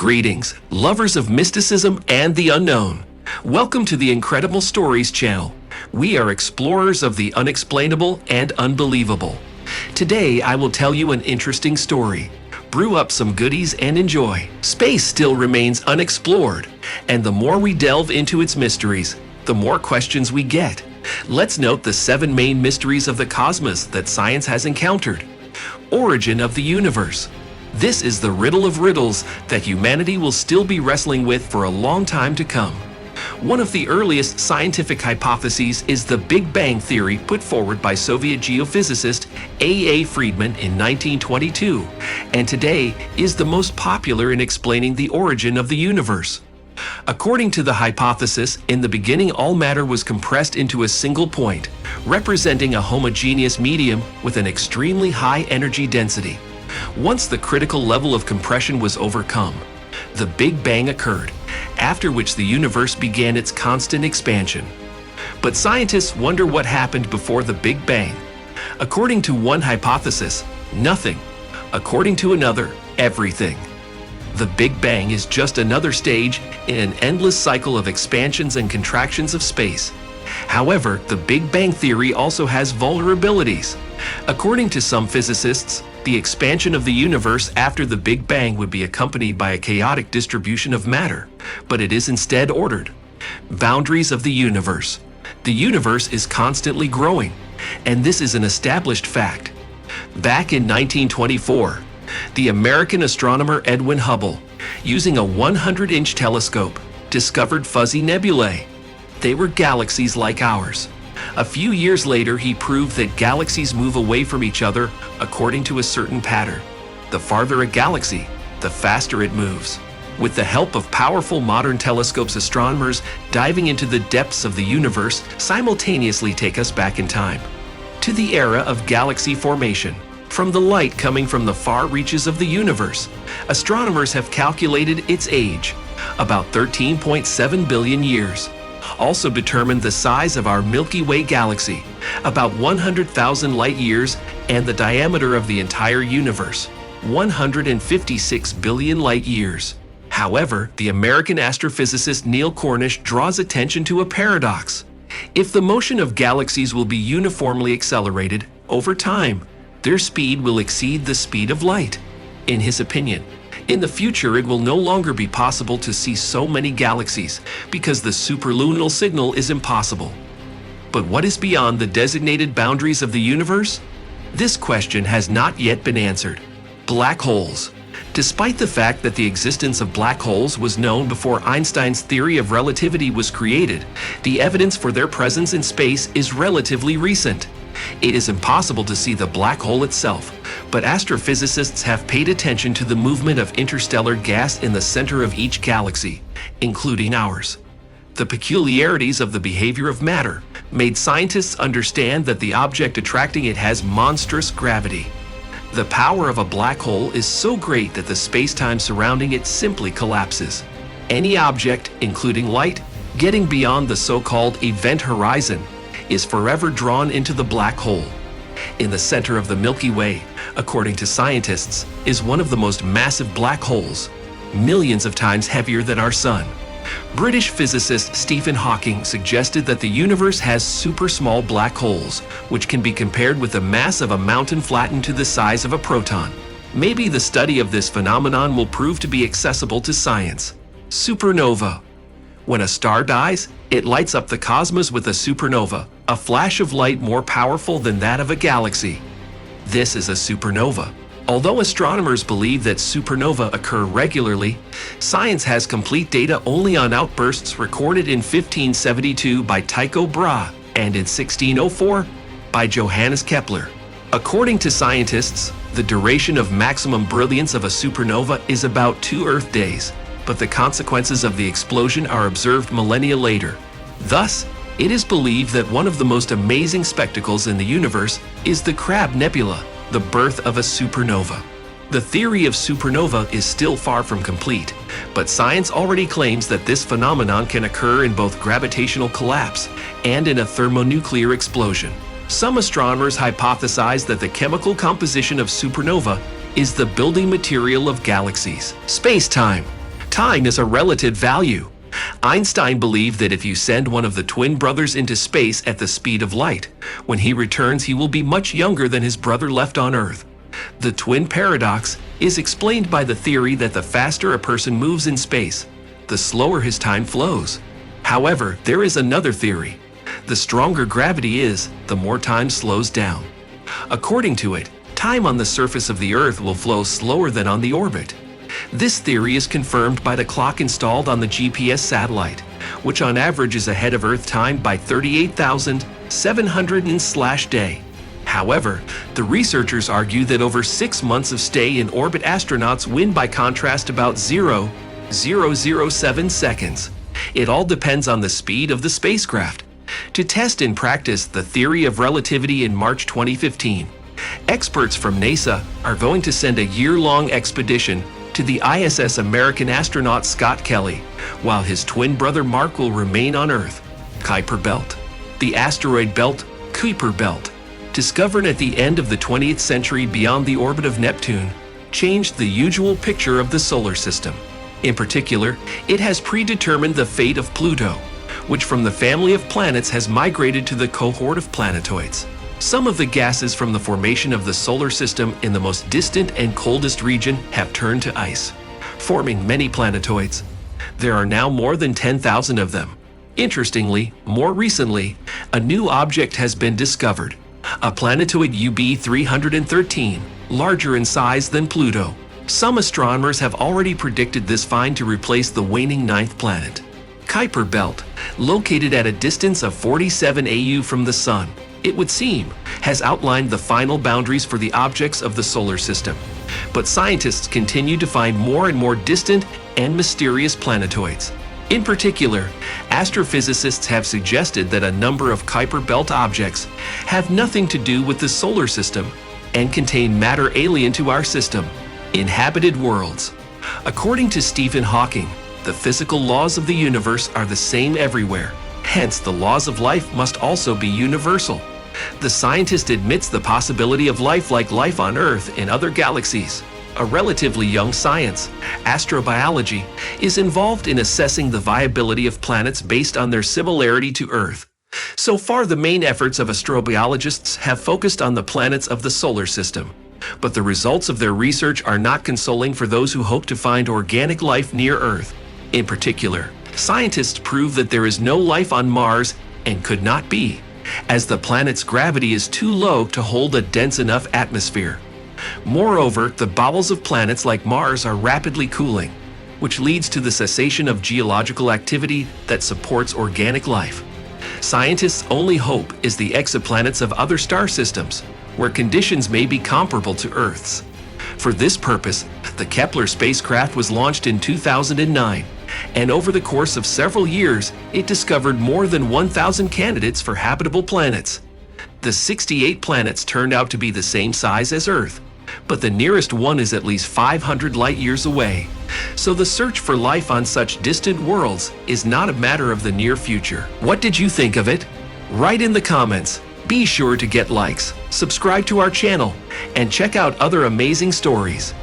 Greetings, lovers of mysticism and the unknown. Welcome to the Incredible Stories channel. We are explorers of the unexplainable and unbelievable. Today, I will tell you an interesting story. Brew up some goodies and enjoy. Space still remains unexplored, and the more we delve into its mysteries, the more questions we get. Let's note the 7 main mysteries of the cosmos that science has encountered. Origin of the universe. This is the riddle of riddles that humanity will still be wrestling with for a long time to come. One of the earliest scientific hypotheses is the Big Bang theory put forward by Soviet geophysicist A. Friedman in 1922, and today is the most popular in explaining the origin of the universe. According to the hypothesis, in the beginning all matter was compressed into a single point, representing a homogeneous medium with an extremely high energy density. Once the critical level of compression was overcome, the Big Bang occurred, after which the universe began its constant expansion. But scientists wonder what happened before the Big Bang. According to one hypothesis, nothing. According to another, everything. The Big Bang is just another stage in an endless cycle of expansions and contractions of space. However, the Big Bang theory also has vulnerabilities. According to some physicists, the expansion of the universe after the Big Bang would be accompanied by a chaotic distribution of matter, but it is instead ordered. Boundaries of the universe. The universe is constantly growing, and this is an established fact. Back in 1924, the American astronomer Edwin Hubble, using a 100-inch telescope, discovered fuzzy nebulae. They were galaxies like ours. A few years later, he proved that galaxies move away from each other according to a certain pattern. The farther a galaxy, the faster it moves. With the help of powerful modern telescopes, astronomers diving into the depths of the universe simultaneously take us back in time to the era of galaxy formation. From the light coming from the far reaches of the universe, astronomers have calculated its age, about 13.7 billion years. Also determined the size of our Milky Way galaxy, about 100,000 light years, and the diameter of the entire universe, 156 billion light years. However, the American astrophysicist Neil Cornish draws attention to a paradox. If the motion of galaxies will be uniformly accelerated over time, their speed will exceed the speed of light. In his opinion, in the future, it will no longer be possible to see so many galaxies because the superluminal signal is impossible. But what is beyond the designated boundaries of the universe? This question has not yet been answered. Black holes. Despite the fact that the existence of black holes was known before Einstein's theory of relativity was created, the evidence for their presence in space is relatively recent. It is impossible to see the black hole itself, but astrophysicists have paid attention to the movement of interstellar gas in the center of each galaxy, including ours. The peculiarities of the behavior of matter made scientists understand that the object attracting it has monstrous gravity. The power of a black hole is so great that the space-time surrounding it simply collapses. Any object, including light, getting beyond the so-called event horizon, is forever drawn into the black hole. In the center of the Milky Way, according to scientists, is one of the most massive black holes, millions of times heavier than our sun. British physicist Stephen Hawking suggested that the universe has super small black holes, which can be compared with the mass of a mountain flattened to the size of a proton. Maybe the study of this phenomenon will prove to be accessible to science. Supernova. When a star dies, it lights up the cosmos with a supernova, a flash of light more powerful than that of a galaxy. This is a supernova. Although astronomers believe that supernovae occur regularly, science has complete data only on outbursts recorded in 1572 by Tycho Brahe and in 1604 by Johannes Kepler. According to scientists, the duration of maximum brilliance of a supernova is about 2 Earth days, but the consequences of the explosion are observed millennia later. Thus, it is believed that one of the most amazing spectacles in the universe is the Crab Nebula, the birth of a supernova. The theory of supernova is still far from complete, but science already claims that this phenomenon can occur in both gravitational collapse and in a thermonuclear explosion. Some astronomers hypothesize that the chemical composition of supernova is the building material of galaxies. Space-time. Time is a relative value. Einstein believed that if you send one of the twin brothers into space at the speed of light, when he returns he will be much younger than his brother left on Earth. The twin paradox is explained by the theory that the faster a person moves in space, the slower his time flows. However, there is another theory. The stronger gravity is, the more time slows down. According to it, time on the surface of the Earth will flow slower than on the orbit. This theory is confirmed by the clock installed on the GPS satellite, which on average is ahead of Earth time by 38,700 day. However, the researchers argue that over 6 months of stay in orbit astronauts win by contrast about 0.007 seconds. It all depends on the speed of the spacecraft. To test in practice the theory of relativity in March 2015, experts from NASA are going to send a year-long expedition to the ISS American astronaut Scott Kelly, while his twin brother Mark will remain on Earth. Kuiper Belt. The asteroid belt, Kuiper Belt, discovered at the end of the 20th century beyond the orbit of Neptune, changed the usual picture of the solar system. In particular, it has predetermined the fate of Pluto, which from the family of planets has migrated to the cohort of planetoids. Some of the gases from the formation of the solar system in the most distant and coldest region have turned to ice, forming many planetoids. There are now more than 10,000 of them. Interestingly, more recently, a new object has been discovered, a planetoid UB313, larger in size than Pluto. Some astronomers have already predicted this find to replace the waning ninth planet. Kuiper Belt, located at a distance of 47 AU from the Sun, it would seem, has outlined the final boundaries for the objects of the solar system. But scientists continue to find more and more distant and mysterious planetoids. In particular, astrophysicists have suggested that a number of Kuiper Belt objects have nothing to do with the solar system and contain matter alien to our system, inhabited worlds. According to Stephen Hawking, the physical laws of the universe are the same everywhere. Hence, the laws of life must also be universal. The scientist admits the possibility of life like life on Earth in other galaxies. A relatively young science, astrobiology, is involved in assessing the viability of planets based on their similarity to Earth. So far, the main efforts of astrobiologists have focused on the planets of the solar system. But the results of their research are not consoling for those who hope to find organic life near Earth. In particular, scientists prove that there is no life on Mars and could not be, as the planet's gravity is too low to hold a dense enough atmosphere. Moreover, the bowels of planets like Mars are rapidly cooling, which leads to the cessation of geological activity that supports organic life. Scientists' only hope is the exoplanets of other star systems, where conditions may be comparable to Earth's. For this purpose, the Kepler spacecraft was launched in 2009, and over the course of several years, it discovered more than 1,000 candidates for habitable planets. The 68 planets turned out to be the same size as Earth, but the nearest one is at least 500 light-years away. So the search for life on such distant worlds is not a matter of the near future. What did you think of it? Write in the comments. Be sure to get likes, subscribe to our channel, and check out other amazing stories.